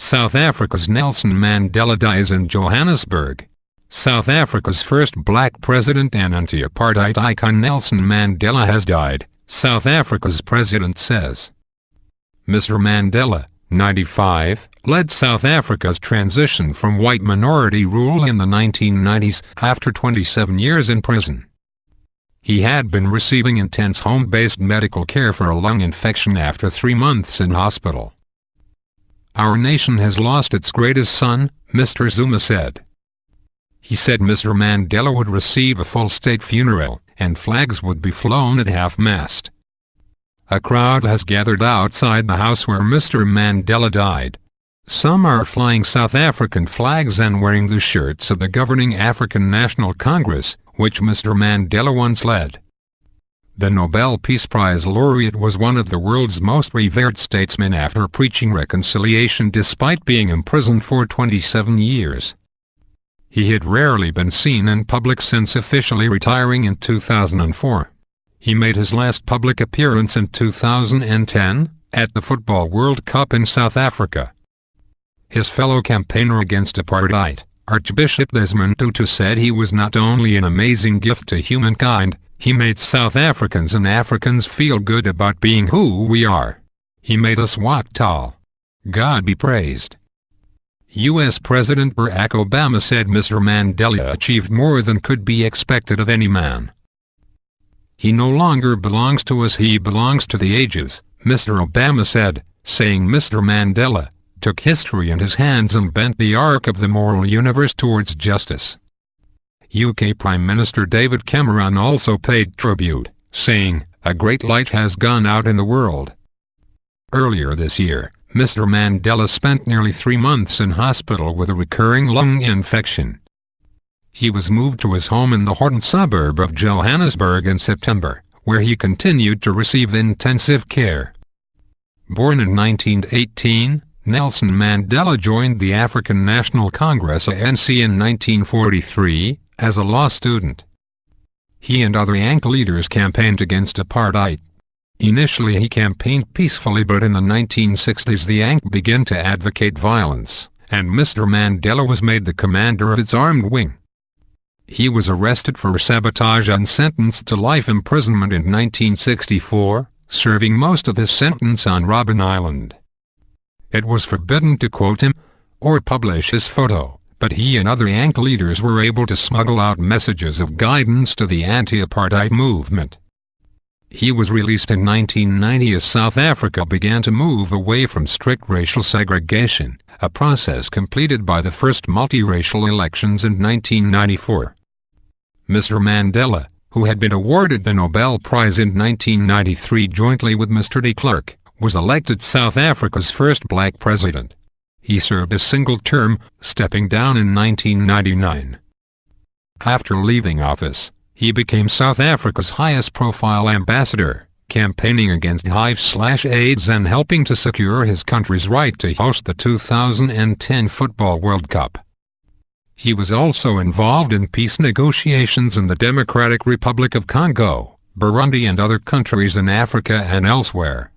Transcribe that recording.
South Africa's Nelson Mandela dies in Johannesburg. South Africa's first black president and anti-apartheid icon Nelson Mandela has died, South Africa's president says. Mr. Mandela, 95, led South Africa's transition from white minority rule in the 1990s after 27 years in prison. He had been receiving intense home-based medical care for a lung infection after 3 months in hospital. "Our nation has lost its greatest son," Mr. Zuma said. He said Mr. Mandela would receive a full state funeral, and flags would be flown at half-mast. A crowd has gathered outside the house where Mr. Mandela died. Some are flying South African flags and wearing the shirts of the governing African National Congress, which Mr. Mandela once led. The Nobel Peace Prize laureate was one of the world's most revered statesmen after preaching reconciliation despite being imprisoned for 27 years. He had rarely been seen in public since officially retiring in 2004. He made his last public appearance in 2010, at the Football World Cup in South Africa. His fellow campaigner against apartheid, Archbishop Desmond Tutu, said he was not only an amazing gift to humankind, he made South Africans and Africans feel good about being who we are. He made us walk tall. God be praised. U.S. President Barack Obama said Mr. Mandela achieved more than could be expected of any man. "He no longer belongs to us, he belongs to the ages," Mr. Obama said, saying Mr. Mandela took history in his hands and bent the arc of the moral universe towards justice. UK Prime Minister David Cameron also paid tribute, saying, "A great light has gone out in the world." Earlier this year, Mr. Mandela spent nearly 3 months in hospital with a recurring lung infection. He was moved to his home in the Horton suburb of Johannesburg in September, where he continued to receive intensive care. Born in 1918, Nelson Mandela joined the African National Congress (ANC) in 1943, as a law student. He and other ANC leaders campaigned against apartheid. Initially he campaigned peacefully, but in the 1960s the ANC began to advocate violence, and Mr. Mandela was made the commander of its armed wing. He was arrested for sabotage and sentenced to life imprisonment in 1964, serving most of his sentence on Robben Island. It was forbidden to quote him or publish his photo, but he and other ANC leaders were able to smuggle out messages of guidance to the anti-apartheid movement. He was released in 1990 as South Africa began to move away from strict racial segregation, a process completed by the first multiracial elections in 1994. Mr. Mandela, who had been awarded the Nobel Prize in 1993 jointly with Mr. de Klerk, was elected South Africa's first black president. He served a single term, stepping down in 1999. After leaving office, he became South Africa's highest-profile ambassador, campaigning against HIV/AIDS and helping to secure his country's right to host the 2010 Football World Cup. He was also involved in peace negotiations in the Democratic Republic of Congo, Burundi and other countries in Africa and elsewhere.